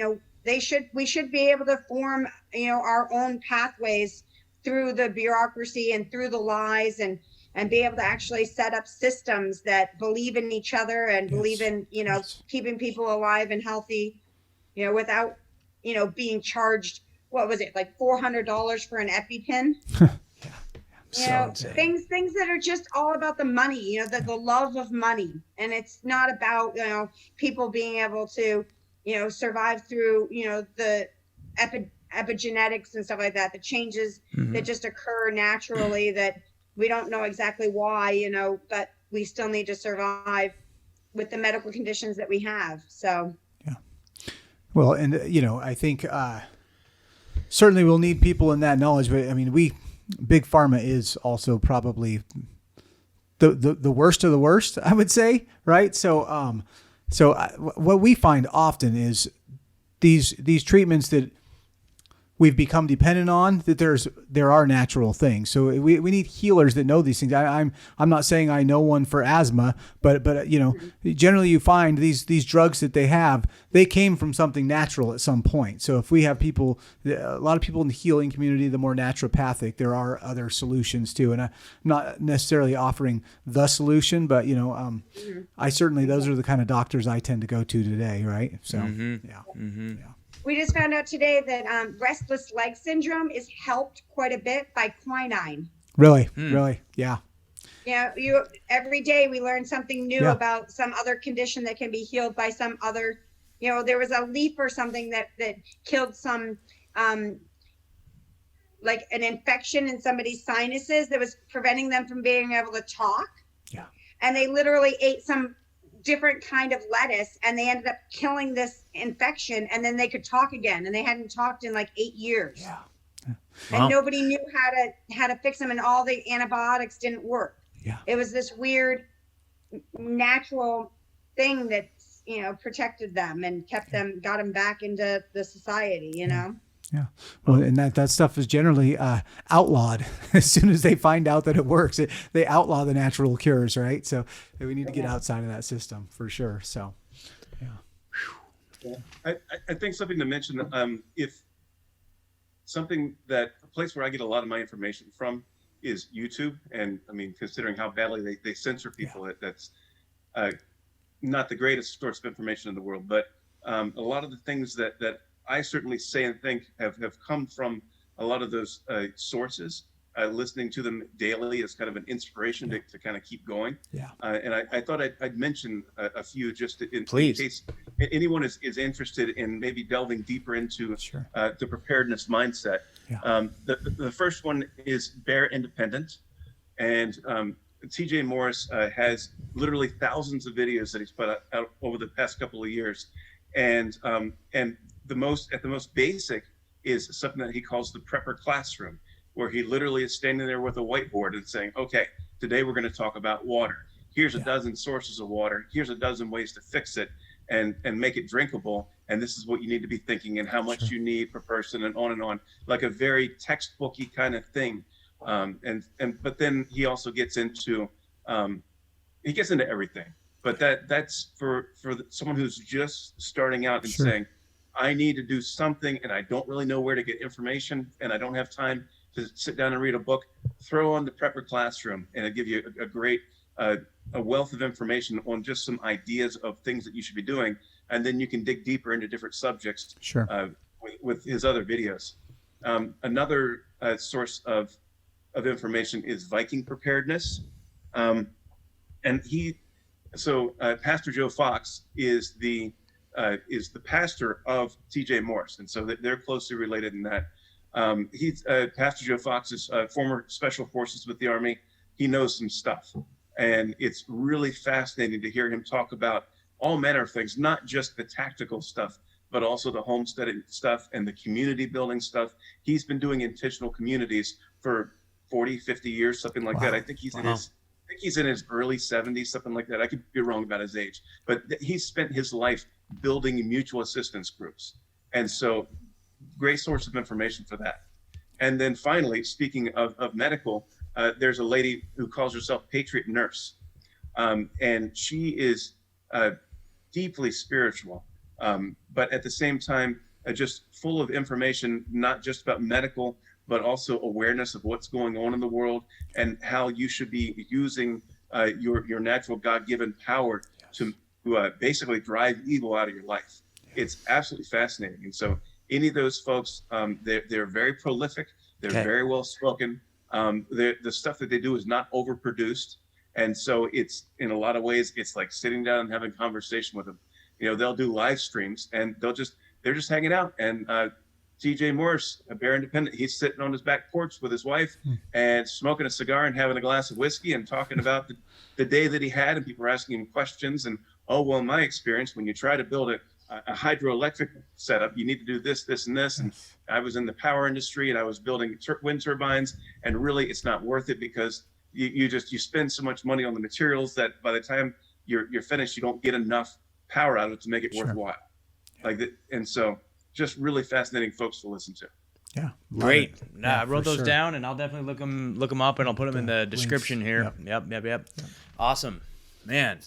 We should be able to form, our own pathways through the bureaucracy and through the lies, and be able to actually set up systems that believe in each other and believe in, keeping people alive and healthy, without, being charged, what was it, like $400 for an EpiPen? Things that are just all about the money, the love of money. And it's not about, people being able to, survive through, the epigenetics and stuff like that, the changes that just occur naturally that we don't know exactly why, but we still need to survive with the medical conditions that we have. So, well, and, I think certainly we'll need people in that knowledge, but I mean, Big Pharma is also probably the worst of the worst, I would say, right? So, what we find often is these treatments that we've become dependent on, that there are natural things. So we need healers that know these things. I'm not saying I know one for asthma, but generally you find these drugs that they came from something natural at some point. So if we have a lot of people in the healing community, the more naturopathic, there are other solutions too. And I'm not necessarily offering the solution, but I certainly, those are the kind of doctors I tend to go to today, right? So yeah. We just found out today that restless leg syndrome is helped quite a bit by quinine. Really? Really? Yeah. Yeah. Every day we learn something new about some other condition that can be healed by some other, there was a leaf or something that killed some, like an infection in somebody's sinuses that was preventing them from being able to talk. Yeah. And they literally ate some different kind of lettuce and they ended up killing this infection, and then they could talk again, and they hadn't talked in like 8 years. Yeah. And nobody knew how to fix them, and all the antibiotics didn't work. Yeah. It was this weird natural thing that protected them and got them back into the society, Yeah. Well, and that stuff is generally outlawed as soon as they find out that it works. They outlaw the natural cures, right? So we need to get outside of that system for sure. So, yeah. I think something to mention, if a place where I get a lot of my information from is YouTube. And I mean, considering how badly they censor people, that's not the greatest source of information in the world. But a lot of the things that I certainly say and think have come from a lot of those sources listening to them daily is kind of an inspiration to kind of keep going. Yeah. And I thought I'd mention a few just in Please. case anyone is interested in maybe delving deeper into Sure. the preparedness mindset. Yeah. The first one is Bear Independent. And TJ Morris has literally thousands of videos that he's put out over the past couple of years. And the most basic is something that he calls the prepper classroom, where he literally is standing there with a whiteboard and saying, okay, today we're going to talk about water. Here's a dozen sources of water. Here's a dozen ways to fix it and make it drinkable. And this is what you need to be thinking and how much you need per person, and on, like a very textbooky kind of thing. But then he also gets into everything. But that's for someone who's just starting out and saying, I need to do something and I don't really know where to get information and I don't have time to sit down and read a book. Throw on the Prepper Classroom and it'll give you a great a wealth of information on just some ideas of things that you should be doing. And then you can dig deeper into different subjects with his other videos. Another source of information is Viking Preparedness. Pastor Joe Fox is the pastor of TJ Morris, and so they're closely related in that. Pastor Joe Fox is former Special Forces with the Army. He knows some stuff, and it's really fascinating to hear him talk about all manner of things, not just the tactical stuff, but also the homesteading stuff and the community building stuff. He's been doing intentional communities for 40, 50 years, something like that. I think he's in his early 70s, something like that. I could be wrong about his age, but he spent his life building mutual assistance groups. And so great source of information for that. And then finally, speaking of medical, there's a lady who calls herself Patriot Nurse. And she is deeply spiritual, but at the same time, just full of information, not just about medical, but also awareness of what's going on in the world and how you should be using your natural God-given power to basically drive evil out of your life. It's absolutely fascinating. And so any of those folks, they're very prolific. They're very well spoken. The stuff that they do is not overproduced. And so it's, in a lot of ways, it's like sitting down and having a conversation with them. You know, they'll do live streams and they're just hanging out. And TJ Morris, a Bear Independent, he's sitting on his back porch with his wife and smoking a cigar and having a glass of whiskey and talking about the day that he had. And people are asking him questions. And, in my experience, when you try to build a hydroelectric setup, you need to do this, this, and this. And I was in the power industry and I was building wind turbines. And really, it's not worth it because you spend so much money on the materials that by the time you're finished, you don't get enough power out of it to make it worthwhile. And so just really fascinating folks to listen to. Yeah. Great. I wrote those down and I'll definitely look them up and I'll put them in the description here. Yep. Awesome. Man.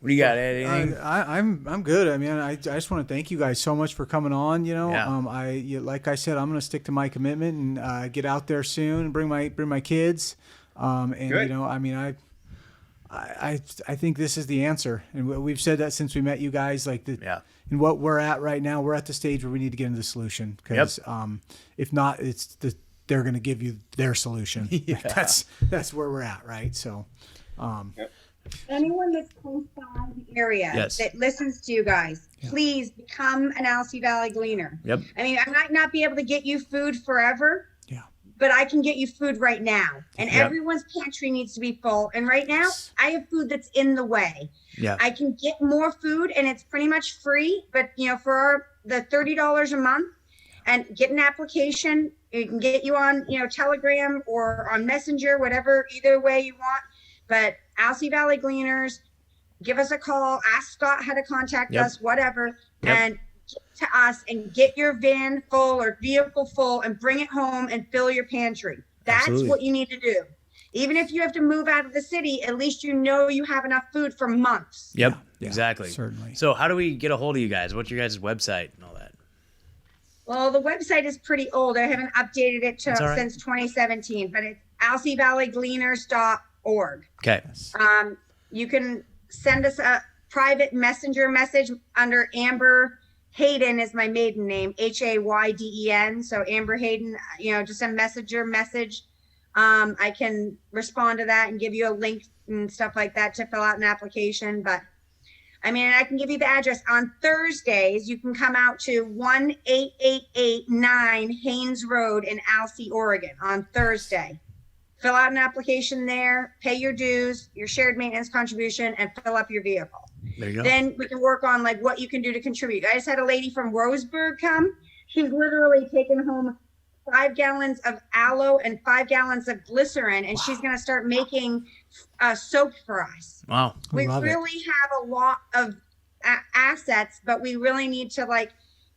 What do you got, Eddie? I'm good. I mean, I just want to thank you guys so much for coming on. You know, like I said, I'm going to stick to my commitment and get out there soon and bring my kids. And you know, I mean, I think this is the answer, and we've said that since we met you guys. And what we're at right now, we're at the stage where we need to get into the solution because if not, they're going to give you their solution. That's where we're at, right? So. Anyone that's close by the area that listens to you guys, please become an Alsea Valley Gleaner. Yep. I mean, I might not be able to get you food forever, but I can get you food right now. And everyone's pantry needs to be full. And right now, I have food that's in the way. Yeah. I can get more food, and it's pretty much free. But, you know, for the $30 a month, and get an application, it can get you on, you know, Telegram or on Messenger, either way you want. But Alsea Valley Gleaners, give us a call, ask Scott how to contact us, whatever, and get to us and get your van full or vehicle full and bring it home and fill your pantry. That's what you need to do. Even if you have to move out of the city, at least you know you have enough food for months. Yep, exactly. Certainly. So how do we get a hold of you guys? What's your guys' website and all that? Well, the website is pretty old. I haven't updated it since 2017, but it's alseavalleyGleaners.org. Okay. You can send us a private messenger message under Amber Hayden is my maiden name, Hayden. So Amber Hayden, just a messenger message. I can respond to that and give you a link and stuff like that to fill out an application. But I mean, I can give you the address. On Thursdays, you can come out to 18889 Haynes Road in Alsea, Oregon on Thursday. Fill out an application there, pay your dues, your shared maintenance contribution, and fill up your vehicle. There you go. Then we can work on like what you can do to contribute. I just had a lady from Roseburg come. She's literally taken home 5 gallons of aloe and 5 gallons of glycerin, and she's going to start making soap for us. Wow. We really have a lot of assets, but we really need to like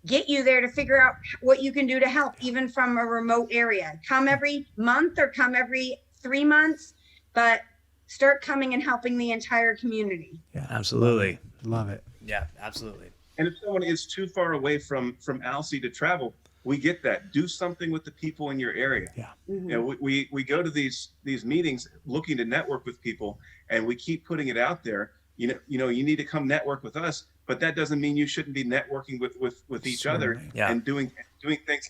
get you there to figure out what you can do to help, even from a remote area. Come every month or come every 3 months, but start coming and helping the entire community. Yeah, absolutely. Love it. Yeah, absolutely. And if someone is too far away from Alsea to travel, we get that. Do something with the people in your area. Yeah. Mm-hmm. We go to these meetings looking to network with people, and we keep putting it out there. You need to come network with us, but that doesn't mean you shouldn't be networking with each other and doing things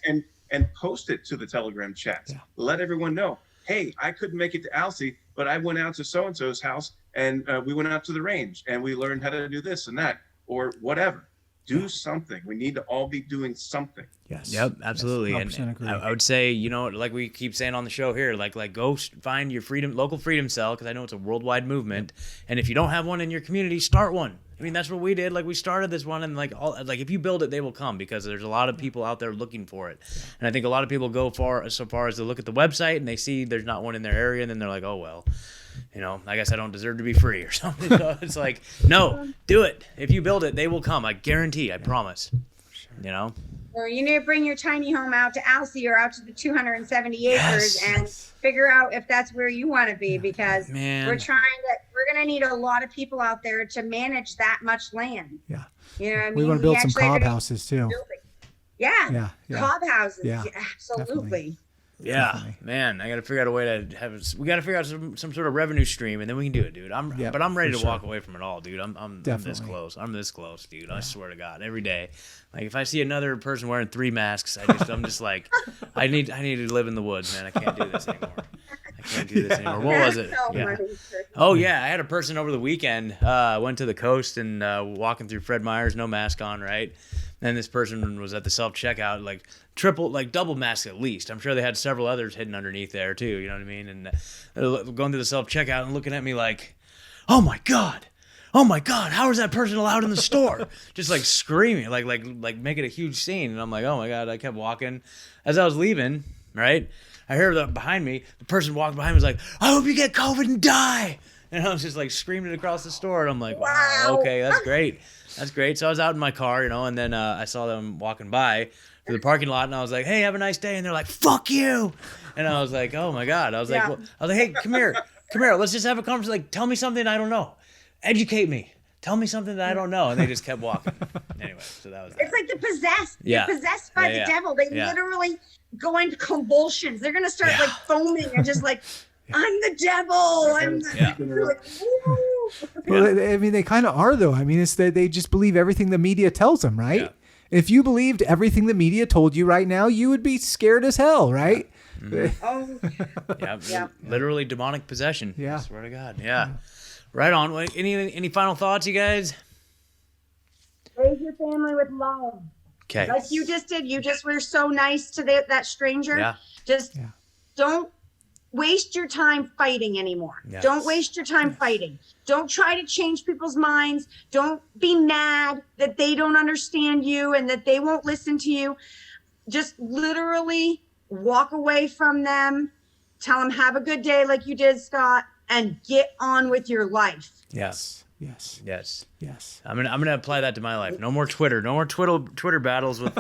and post it to the Telegram chats. Yeah. Let everyone know, hey, I couldn't make it to Alsea, but I went out to so-and-so's house and we went out to the range and we learned how to do this and that or whatever. Do something. We need to all be doing something. Yes. Yep, absolutely. Yes, 100% and agree. I would say, like we keep saying on the show here, like go find your local freedom cell, because I know it's a worldwide movement. And if you don't have one in your community, start one. I mean, that's what we did. Like we started this one, and if you build it, they will come, because there's a lot of people out there looking for it. And I think a lot of people go so far as to look at the website and they see there's not one in their area, and then they're like, oh well, I guess I don't deserve to be free or something. So it's like, no, do it. If you build it, they will come. I guarantee. I promise. Or you need to bring your tiny home out to Alsea or out to the 270 acres and figure out if that's where you want to be, because we're going to need a lot of people out there to manage that much land. Yeah. You know what I mean? We want to build some cob houses too. Yeah. Cob houses. Yeah. Yeah, absolutely. Yeah, Definitely. man, I got to figure out a way to we got to figure out some sort of revenue stream, and then we can do it, dude. But I'm ready to walk away from it all, dude. I'm this close. I'm this close, dude. Yeah. I swear to God, every day. Like if I see another person wearing 3 masks, I'm just like, I need to live in the woods, man. I can't do this anymore. What was it? Yeah. Oh yeah, I had a person over the weekend. Went to the coast and walking through Fred Meyer's, no mask on, right? And this person was at the self-checkout, double mask at least. I'm sure they had several others hidden underneath there too, you know what I mean? And going through the self-checkout and looking at me like, oh my God, how is that person allowed in the store? Just like screaming, like making a huge scene. And I'm like, oh my God, I kept walking. As I was leaving, right, I heard that behind me, the person walking behind me was like, I hope you get COVID and die. And I was just like screaming across the store. And I'm like, wow, okay, that's great. That's great. So I was out in my car, and then I saw them walking by to the parking lot, and I was like, hey, have a nice day. And they're like, fuck you. And I was like, oh my God. I was like, hey, come here. Let's just have a conversation. Like, tell me something I don't know. Educate me. Tell me something that I don't know. And they just kept walking. Anyway, so that was that. It's like the possessed. Yeah. They're possessed by the devil. They literally go into convulsions. They're going to start like foaming and just like, I'm the devil. Well, I mean, they kind of are, though. I mean, it's that they just believe everything the media tells them, right? Yeah. If you believed everything the media told you right now, you would be scared as hell, right? Mm-hmm. Literally demonic possession. Yeah. I swear to God. Yeah. Right on. Any final thoughts, you guys? Raise your family with love. Okay. Like you just did. You just were so nice to that stranger. Yeah. Just don't waste your time fighting anymore. Yes. Don't waste your time fighting. Don't try to change people's minds. Don't be mad that they don't understand you and that they won't listen to you. Just literally walk away from them. Tell them have a good day like you did, Scott, and get on with your life. Yes. Yes. I'm gonna apply that to my life. No more Twitter. No more Twitter battles with.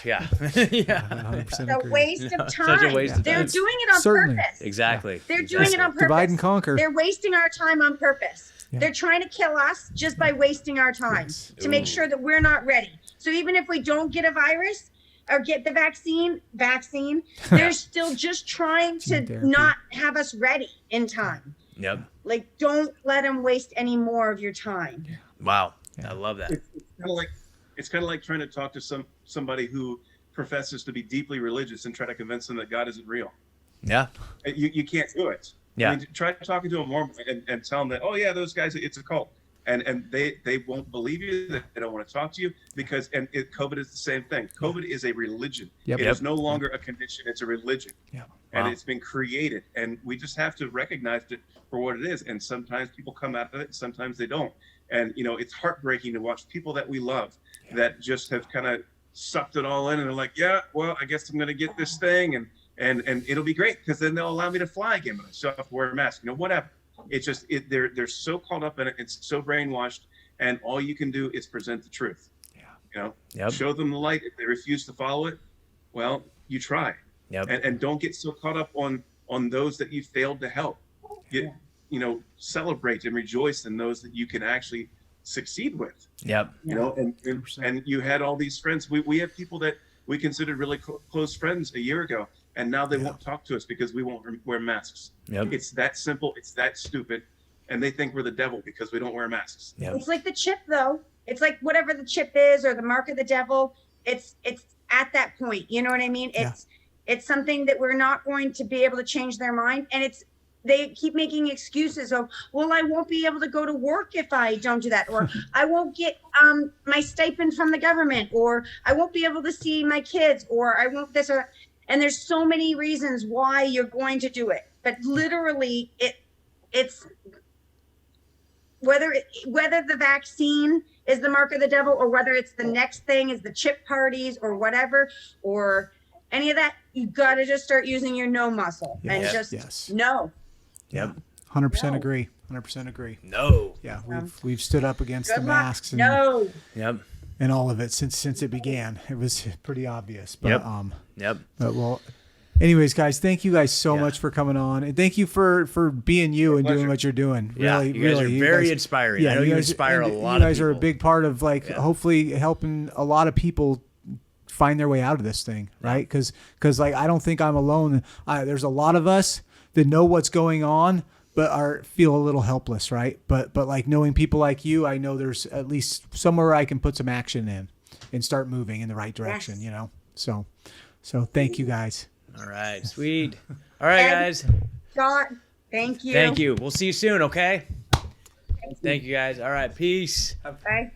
Yeah. 100% It's a waste of time. Such a waste of They're time. doing it on purpose. Exactly. They're doing it on purpose. Divide and conquer. They're wasting our time on purpose. Yeah. They're trying to kill us just by wasting our time to make sure that we're not ready. So even if we don't get a virus or get the vaccine, they're still just trying to not have us ready in time. Yep. Like, don't let them waste any more of your time. Wow. I love that. It's kind of like it's kind of like trying to talk to somebody who professes to be deeply religious and try to convince them that God isn't real. Yeah. You can't do it. Yeah. I mean, try talking to a Mormon and tell them that, oh yeah, those guys, it's a cult. And they won't believe you. They don't want to talk to you because COVID is the same thing. COVID is a religion. Yep. It is no longer a condition. It's a religion. Yeah. And Wow. it's been created. And we just have to recognize it for what it is. And sometimes people come out of it. Sometimes they don't. And, it's heartbreaking to watch people that we love that just have kind of sucked it all in. And they're like, yeah, well, I guess I'm going to get this thing. And it'll be great because then they'll allow me to fly again. But I still have to wear a mask. Whatever. It's just they're so caught up in it. It's so brainwashed, and all you can do is present the truth. Yep. Show them the light. If they refuse to follow it, well, you try. Yep. And don't get so caught up on those that you failed to help. Celebrate and rejoice in those that you can actually succeed with. Yep. And you had all these friends. We have people that we considered really close friends a year ago. And now they won't talk to us because we won't wear masks. Yep. It's that simple. It's that stupid. And they think we're the devil because we don't wear masks. Yep. It's like the chip, though. It's like whatever the chip is or the mark of the devil. It's at that point. You know what I mean? It's something that we're not going to be able to change their mind. And they keep making excuses of, well, I won't be able to go to work if I don't do that, or I won't get my stipend from the government, or I won't be able to see my kids, or I won't this or that. And there's so many reasons why you're going to do it, but literally it's whether the vaccine is the mark of the devil or whether it's the next thing is the chip parties or whatever, or any of that, you got to just start using your no muscle and just no. Yep. 100% No. agree. 100% agree. No. Yeah, we've stood up against the Good luck. masks and, No. Yep. and all of it since it began. It was pretty obvious. But Yep. But well, anyways, guys, thank you guys so much for coming on, and thank you for being you and doing what you're doing. Yeah. Really, You guys really, are very inspiring. I know you guys- inspire a and lot of You guys people. are a big part of hopefully helping a lot of people find their way out of this thing, right? Because I don't think I'm alone. There's a lot of us that know what's going on, but feel a little helpless, right? But knowing people like you, I know there's at least somewhere I can put some action in and start moving in the right direction. Yes. So thank you guys. All right. Sweet. All right, guys. Scott, thank you. Thank you. We'll see you soon, okay? Thank you, guys. All right. Peace. Bye.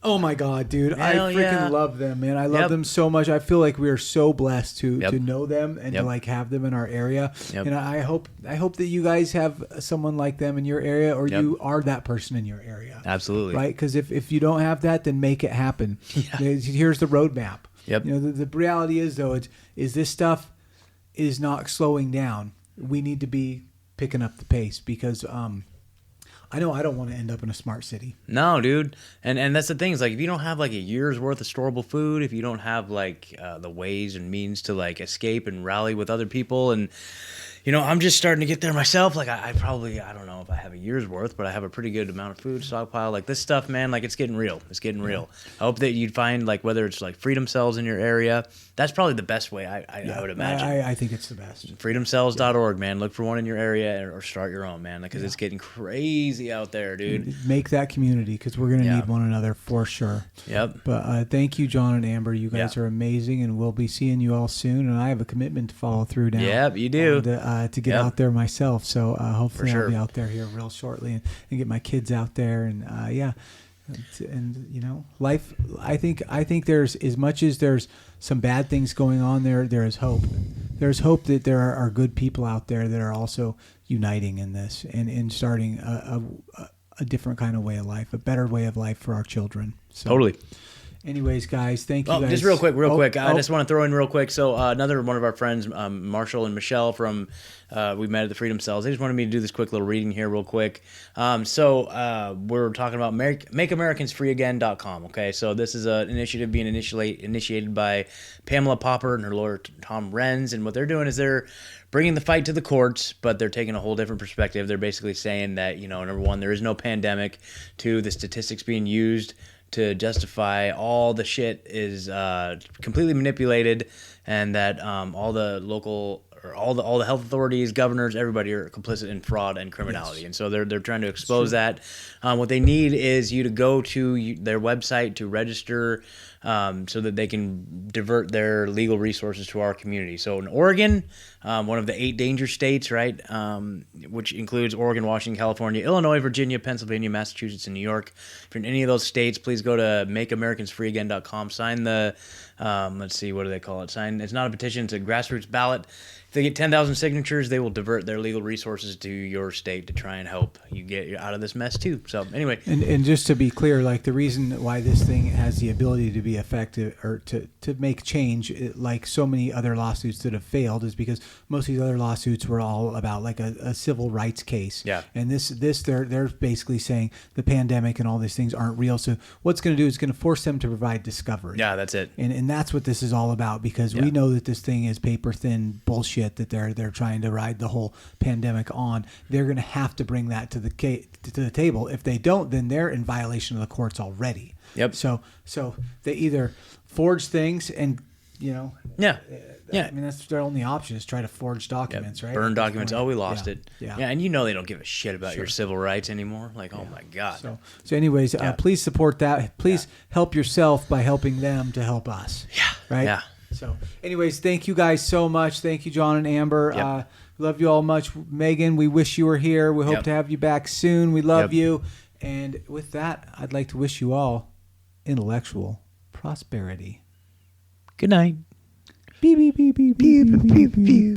Oh my God, dude. Hell I freaking yeah. love them, man. I love Yep. them so much. I feel like we are so blessed to Yep. know them and Yep. to have them in our area. Yep. And I hope that you guys have someone like them in your area, or Yep. you are that person in your area. Absolutely. Right? Because if you don't have that, then make it happen. Here's the roadmap. Yep. The reality is though, is this stuff is not slowing down. We need to be picking up the pace because I know I don't want to end up in a smart city. No, dude. And that's the thing is if you don't have a year's worth of storable food, if you don't have the ways and means to escape and rally with other people, and I'm just starting to get there myself. I don't know if I have a year's worth, but I have a pretty good amount of food stockpile. This stuff, man, it's getting real. It's getting real. I hope that you'd find whether it's Freedom Cells in your area. That's probably the best way I would imagine. I think it's the best. freedomcells.org, man. Look for one in your area or start your own, man, because it's getting crazy out there, dude. Make that community because we're going to need one another for sure. Yep. But thank you, John and Amber. You guys Yeah. are amazing, and we'll be seeing you all soon. And I have a commitment to follow through now. Yep, you do. To get Yep. out there myself. So hopefully sure. I'll be out there here real shortly and get my kids out there. And life. I think there's, as much as there's some bad things going on there is hope. There's hope that there are good people out there that are also uniting in this and starting a different kind of way of life, a better way of life for our children. So, Totally. anyways, guys, thank you. Oh, guys. just real quick. I just want to throw in real quick. So another one of our friends, Marshall and Michelle from we met at the Freedom Cells. They just wanted me to do this quick little reading here real quick. We're talking about MakeAmericansFreeAgain.com. Okay, so this is an initiative being initiated by Pamela Popper and her lawyer Tom Renz, and what they're doing is they're bringing the fight to the courts, but they're taking a whole different perspective. They're basically saying that, number one, there is no pandemic. Two, the statistics being used to justify all the shit is completely manipulated, and that all the local or all the health authorities, governors, everybody are complicit in fraud and criminality, and so they're trying to expose that. What they need is you to go to their website to register, so that they can divert their legal resources to our community. So in Oregon, one of the 8 danger states, right, which includes Oregon, Washington, California, Illinois, Virginia, Pennsylvania, Massachusetts, and New York. If you're in any of those states, please go to makeamericansfreeagain.com. Sign the, let's see, what do they call it? It's not a petition, it's a grassroots ballot. If they get 10,000 signatures, they will divert their legal resources to your state to try and help you get out of this mess too. So anyway. And just to be clear, like the reason why this thing has the ability to be effective or to make change, like so many other lawsuits that have failed, is because most of these other lawsuits were all about like a civil rights case. Yeah. And this they're basically saying the pandemic and all these things aren't real. So what's going to do is going to force them to provide discovery. Yeah, that's it. And that's what this is all about, because we know that this thing is paper thin bullshit that they're trying to ride the whole pandemic on. They're going to have to bring that to the table. If they don't, then they're in violation of the courts already. Yep. So they either forge things and Yeah. I mean, that's their only option, is try to forge documents, right? Burn documents. Oh, we lost it. Yeah. And they don't give a shit about your civil rights anymore. Like, oh my God. So anyways, please support that. Please help yourself by helping them to help us. Yeah. Right? Yeah. So anyways, thank you guys so much. Thank you, John and Amber. Yep. Love you all much. Megan, we wish you were here. We hope to have you back soon. We love you. And with that, I'd like to wish you all intellectual prosperity. Good night. Beep, beep, beep, beep, beep, beep, beep, beep.